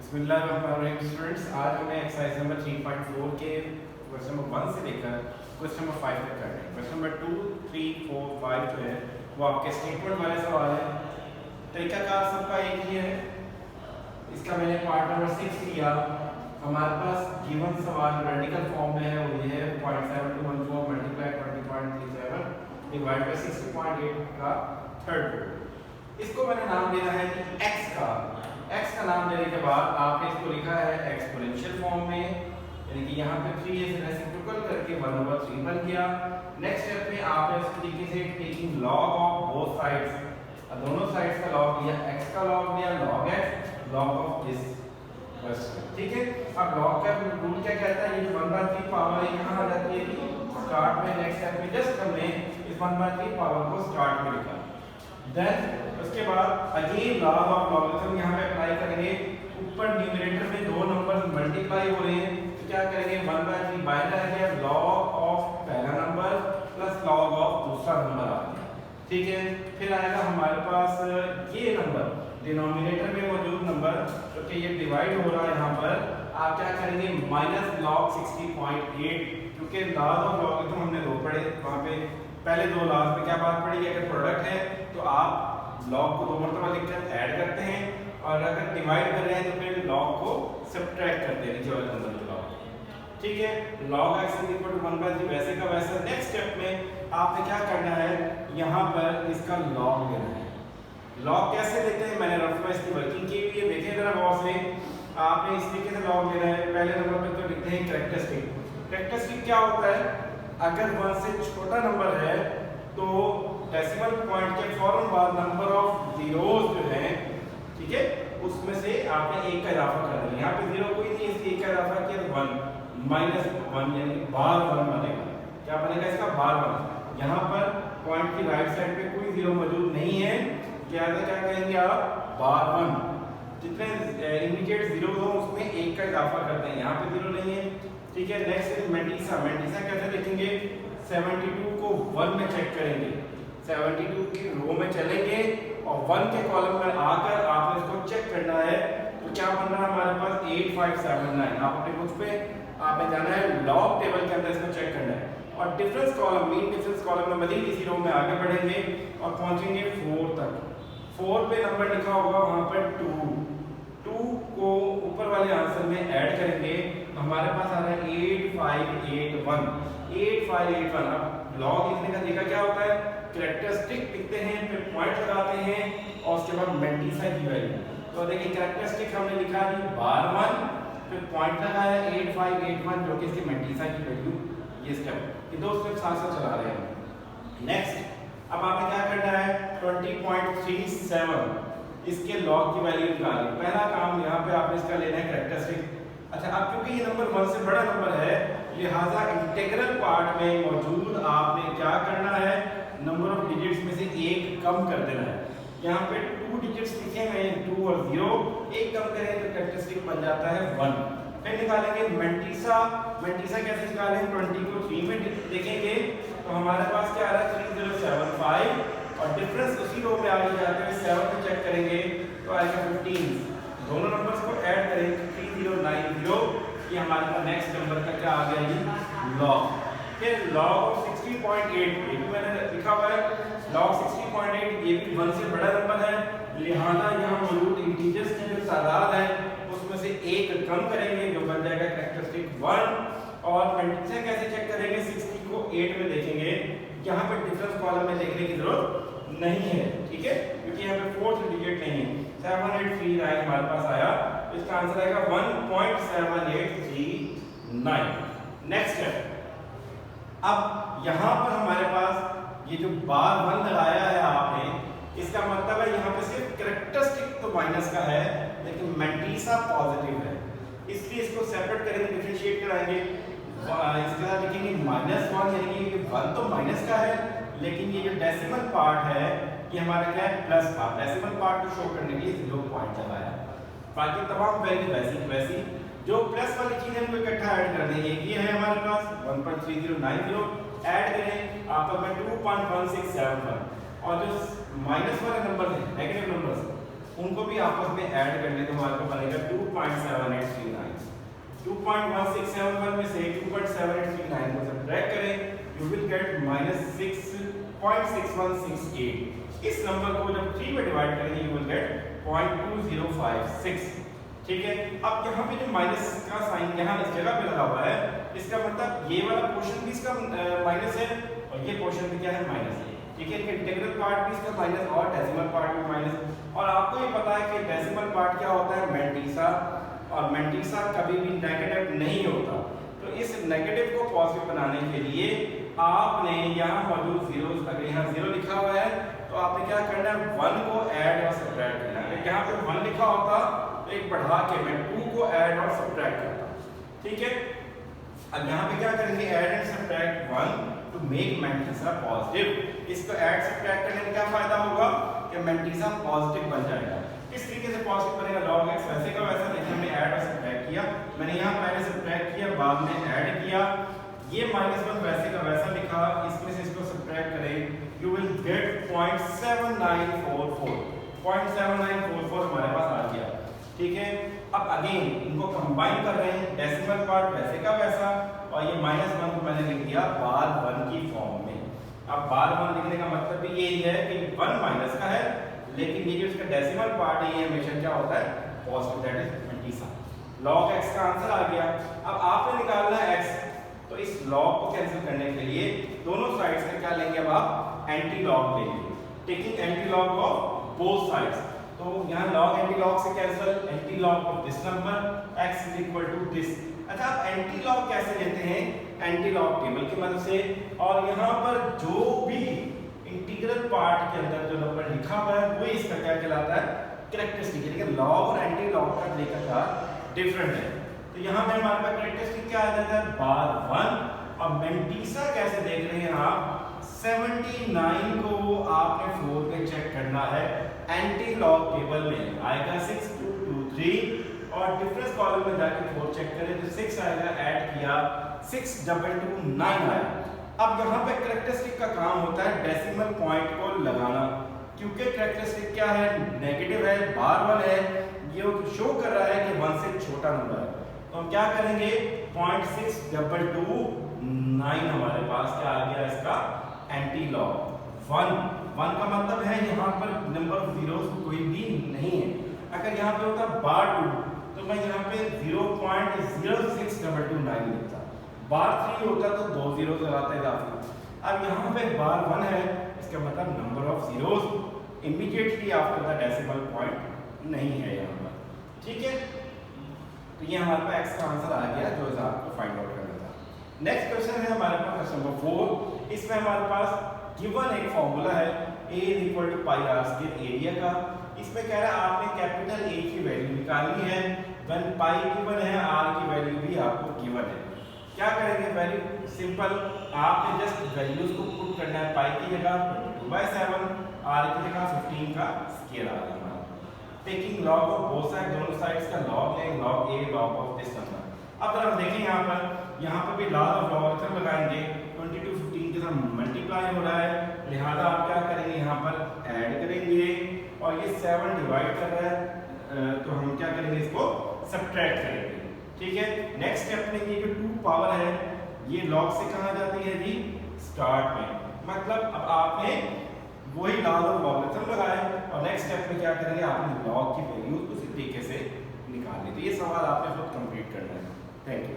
बिस्मिल्लाहिर्रहमानिर्रहीम स्टूडेंट्स, आज हमें एक्सरसाइज नंबर 3.4 के क्वेश्चन नंबर 1 से लेकर क्वेश्चन नंबर 5 तक करना है। क्वेश्चन नंबर 2, 3, 4, 5 जो है वो आपके स्टेटमेंट वाले सवाल है। तरीकाकार सबका एक ही है। इसका मैंने पार्ट नंबर 6 लिया। हमारे पास गिवन सवाल रेडिकल फॉर्म में है, वो ये है 0.7214 मल्टीप्लाई 20.37 डिवाइड बाय 60.8 का थर्ड रूट। इसको मैंने नाम देना है कि x का। x का नाम देने के बाद आपने इसको लिखा है एक्सपोनेंशियल फॉर्म में, यानी कि यहाँ पे 3 से रेसिप्रोकल करके 1/3 बन गया। नेक्स्ट स्टेप में आपने इस तरीके से taking log of both sides, दोनों साइड्स का लॉग लिया, x का लॉग लिया, log x log of this question. ठीक है, अब लॉग का रूल क्या कहता है, ये 1/3 पावर यहाँ आ जाती है कि स्टार्ट में नेक्स्ट स्टेप में जस्ट हमने इस 1/3 पावर को स्टार्ट में लिखा। देन उसके बाद अगेन लॉग ऑफ लॉगरिथम यहाँ पे अप्लाई करेंगे। ऊपर न्यूमरेटर में दो नंबर्स मल्टीप्लाई हो रहे हैं तो क्या करेंगे, 1/3 बाहर आ गया, log ऑफ पहला नंबर प्लस log ऑफ दूसरा नंबर आ गया। ठीक है, फिर आएगा हमारे पास ये नंबर डिनोमिनेटर में मौजूद नंबर, क्योंकि ये डिवाइड हो रहा है यहाँ पर, आप क्या करेंगे माइनस log 60.8, क्योंकि लॉज ऑफ लॉगरिथम हमने दो पढ़े, वहाँ पे पहले दो लॉज में क्या बात पड़ी, अगर प्रोडक्ट है तो आप लॉग को दो मरतबा लिखकर ऐड करते हैं, और अगर डिवाइड कर रहे हैं तो फिर लॉग को सब्ट्रैक्ट करते हैं नीचे वाले नंबर के लॉग। ठीक है, log x = 1/3 वैसे का वैसा। नेक्स्ट स्टेप में आपने क्या करना है, यहाँ पर इसका लॉग लेना है। लॉग कैसे लेते हैं, मैंने रफ में इसकी वर्किंग की हुई है, देखें जरा गौर से। आपने इस तरीके से लॉग लेना है। पहले नंबर पे तो लिखते हैं कैरेक्टरिस्टिक। कैरेक्टरिस्टिक क्या होता है, अगर 1 से छोटा नंबर है तो डेसिमल पॉइंट के फौरन बाद नंबर ऑफ जीरोस जो हैं, ठीक है, उसमें से आपने एक का इजाफा कर दिया। यहाँ पे जीरो कोई नहीं, इसलिए एक का इजाफा किया तो 1 -1 यानी बार 1 बनेगा। क्या बनेगा इसका, बार 1। यहाँ पर पॉइंट की राइट साइड पे कोई जीरो मौजूद नहीं है, क्या कहेंगे आप, बार 1। जितने इमीडिएट जीरो हो उसमें एक का इजाफा करते हैं, यहाँ पे जीरो नहीं है। ठीक है, नेक्स्ट इज मेंटिसा। मेंटिसा कैसे लिखेंगे, 72 को 1 में चेक करेंगे, 72 की रो में चलेंगे और 1 के कॉलम में आकर आपने इसको चेक करना है। तो क्या बन रहा है हमारे पास 8579। आप अपने बुक पे आपने जाना है, लॉग टेबल के अंदर इसको चेक करना है, और difference column, mean difference column में मजीद इसी रो में आगे बढ़ेंगे और पहुंचेंगे 4 तक। 4 पे नंबर लिखा होगा वहां पर 2 को ऊपर वाले आंसर में ऐड करेंगे तो हमारे पास आ रहा है 8581। 8581। अब लॉग लिखने का तरीका क्या होता है, कैरेक्टरिस्टिक लिखते हैं, फिर पॉइंट लगाते हैं और उसके बाद मेंटिसा की वैल्यू। तो देखिए कैरेक्टरिस्टिक हमने लिखा है बार 1, फिर पॉइंट लगाया 8581 जो कि इसकी मेंटिसा की वैल्यू। ये स्टेप, ये दो स्टेप साथ साथ चला रहे हैं। नेक्स्ट, अब आपने क्या करना है, 20.37 इसके लॉग की वैल्यू निकालनी। पहला काम यहाँ पे आपने इसका लेना है कैरेक्टरिस्टिक। अच्छा, अब क्योंकि ये नंबर 1 से बड़ा नंबर है, लिहाजा इंटीग्रल पार्ट में मौजूद आपने क्या करना है, नंबर ऑफ डिजिट्स में से एक कम कर देना है। यहाँ पे 2 डिजिट्स लिखे हुए हैं, 2 और 0, एक कम करें तो कैरेक्टरिस्टिक बन जाता है 1। फिर निकालेंगे मेंटिसा। मेंटिसा कैसे निकालें, 20 को 3 में देखेंगे तो हमारे पास क्या आ रहा है 3075, और डिफरेंस उसी रो में आगे जाते हुए 7 में चेक करेंगे तो आएगा 15। दोनों नंबर्स को ऐड करेंगे 3090, ये हमारे पास नेक्स्ट नंबर का क्या आ गया, ये लॉग। फिर log ऑफ 60.8, ये भी मैंने लिखा हुआ है, log 60.8 ये भी 1 से बड़ा नंबर है, लिहाजा यहाँ मौजूद इंटीजर्स की जो तादाद है उसमें से एक कम करेंगे जो बन जाएगा कैरेक्टरिस्टिक 1। और मेंटिसा कैसे चेक करेंगे, 60 को 8 में देखेंगे, यहाँ पे डिफरेंस कॉलम में देखने की जरूरत नहीं है। ठीक है, क्योंकि यहाँ पे 4th डिजिट नहीं है। 7839 हमारे पास आया, इसका आंसर आएगा 1.7839। नेक्स्ट है, अब यहाँ पर हमारे पास ये जो बार 1 लगाया है आपने, इसका मतलब है यहाँ पे सिर्फ कैरेक्टरिस्टिक तो माइनस का है लेकिन मेंटिसा पॉजिटिव है, इसलिए इसको सेपरेट करेंगे, डिफरेंशिएट कराएंगे। इसके साथ लिखेंगे -1, यानी कि 1 तो माइनस का है लेकिन ये जो डेसिमल पार्ट है ये हमारा क्या है, प्लस का। डेसिमल पार्ट को शो करने के लिए 0 पॉइंट लगाया, बाकी तमाम वैल्यू वैसी वैसी। जो प्लस वाली चीज है उनको इकट्ठा ऐड कर देंगे। ये है हमारे पास 1.3090, ऐड करें आप में 2.1671, और जो माइनस वाले नंबर है, नेगेटिव नंबर्स, उनको भी आपस में ऐड कर ले तो हमारे को बनेगा 2.7839। 2.1671 में से 2.7839 को सब्ट्रैक्ट करें, यू विल गेट -6.6168। इस नंबर को जब 3 में डिवाइड करेंगे यू विल गेट 0.2056। ठीक है, अब यहाँ पे जो माइनस का साइन यहाँ इस जगह पे लगा हुआ है, इसका मतलब ये वाला पोर्शन भी इसका माइनस है और ये पोर्शन भी क्या है, माइनस है। ठीक है, इंटीग्रल पार्ट भी इसका माइनस और डेसिमल पार्ट भी माइनस। और आपको ये पता है कि डेसिमल पार्ट क्या होता है, मैंटीसा, और मैंटीसा कभी भी नेगेटिव नहीं होता। तो इस नेगेटिव को पॉजिटिव बनाने के लिए आपने यहाँ मौजूद जीरोस, अगर यहाँ 0 लिखा हुआ है तो आपने क्या करना है, 1 को ऐड और सब्ट्रैक्ट करना है। यहाँ पे 1 लिखा होता तो एक बढ़ा के मैं 2 को ऐड और सब्ट्रैक्ट करता। ठीक है, अब यहाँ पे क्या करेंगे, add and subtract 1 to make mantissa positive. इसको ऐड सब्ट्रैक्ट करने का क्या फायदा होगा कि मैंटीसा पॉजिटिव बन जाएगा। किस तरीके से पॉजिटिव बनेगा, log x वैसे का वैसा, देखिए हमने ऐड और सब्ट्रैक्ट किया, मैंने यहाँ पहले सब्ट्रैक्ट किया बाद में ऐड किया, ये -1 वैसे का वैसा लिखा, इसमें से इसको सब्ट्रैक्ट करें, यू विल गेट 0.7944। 0.7944 हमारे पास आ गया। ठीक है, अब अगेन इनको कंबाइन कर रहे हैं, डेसिमल पार्ट वैसे का वैसा, और ये -1 को मैंने लिख दिया बार 1 की फॉर्म में। अब बार 1 लिखने का मतलब भी यही है कि 1 माइनस का है, लेकिन ये जो इसका डेसिमल पार्ट है ये हमेशा क्या होता है, positive, that is mantissa. log x का आंसर आ गया। अब आपने निकालना है x, तो इस log को कैंसिल करने के लिए दोनों साइड्स में क्या लेंगे, अब आप एंटी log लेंगे, taking anti log of both sides. तो यहाँ log एंटी log से cancel, anti log of this number x is equal to this. अच्छा, आप एंटी log कैसे लेते हैं, एंटी log टेबल की मदद से, और यहाँ पर जो भी इंटीग्रल पार्ट के अंदर जो नंबर लिखा हुआ है वो इसका क्या कहलाता है, कैरेक्टरिस्टिक। लेकिन log और एंटी log का तरीका का डिफरेंट है। तो यहाँ पे हमारे पास कैरेक्टरिस्टिक क्या आ जाता है, बार 1। और मैंटीसा कैसे देख रहे हैं आप, 79 को आपने 4 पे चेक करना है, एंटी log टेबल में आएगा 6223, और डिफरेंस कॉलम में जाके 4 चेक करें तो 6 आएगा, ऐड किया 6229 आया। अब यहाँ पे कैरेक्टरिस्टिक का काम होता है डेसिमल पॉइंट को लगाना, क्योंकि कैरेक्टरिस्टिक क्या है, नेगेटिव है, बार 1 है, ये शो कर रहा है कि 1 से छोटा नंबर है। तो हम क्या करेंगे, 0.6229 हमारे पास क्या आ गया, इसका एंटी log 1 का मतलब है यहाँ पर नंबर ऑफ जीरोस कोई भी नहीं है। अगर यहाँ पे होता बार 2 तो मैं यहाँ पे 0.06229 लिखता, बार 3 होता तो 2 जीरोस लगाते इजाफी। अब यहाँ पे बार 1 है, इसका मतलब number of zeros immediately after the decimal point नहीं है यहाँ पर। ठीक है, तो ये हमारे पास x का आंसर आ गया जो आपको फाइंड आउट करना था। नेक्स्ट क्वेश्चन है हमारे पास क्वेश्चन नंबर 4। इसमें हमारे पास गिवन एक फॉर्मूला है a इक्वल टू पाई आर स्क्वायर एरिया का। इसमें कह रहा है आपने कैपिटल A की वैल्यू निकालनी है, व्हेन पाई गिवन है, r की वैल्यू भी आपको गिवन है। क्या करेंगे, वैल्यू सिंपल, आपने जस्ट वैल्यूज को पुट करना है, पाई की जगह 22/7, r की जगह 15 का स्क्वायर आ जाएगा। Taking log of both side, दोनों साइड्स का log लेंगे, log a log of this number. अब जरा देखें यहाँ पर भी लॉ ऑफ लॉगरिथम लगाएंगे, 22 15 के साथ मल्टीप्लाई हो रहा है, लिहाजा आप क्या करेंगे, यहाँ पर ऐड करेंगे, और ये 7 डिवाइड कर रहा है, तो हम क्या करेंगे, इसको सब्ट्रैक्ट करेंगे। ठीक है, नेक्स्ट स्टेप में ये जो 2 पावर है ये log से कहाँ जाती है जी, स्टार्ट में, मतलब अब आपने वही लॉ ऑफ लॉगरिथम लगाए, और नेक्स्ट स्टेप में क्या करेंगे, आपने log की वैल्यू उसी तरीके से निकालनी। तो ये सवाल आपने खुद कंप्लीट करना है। Thank you.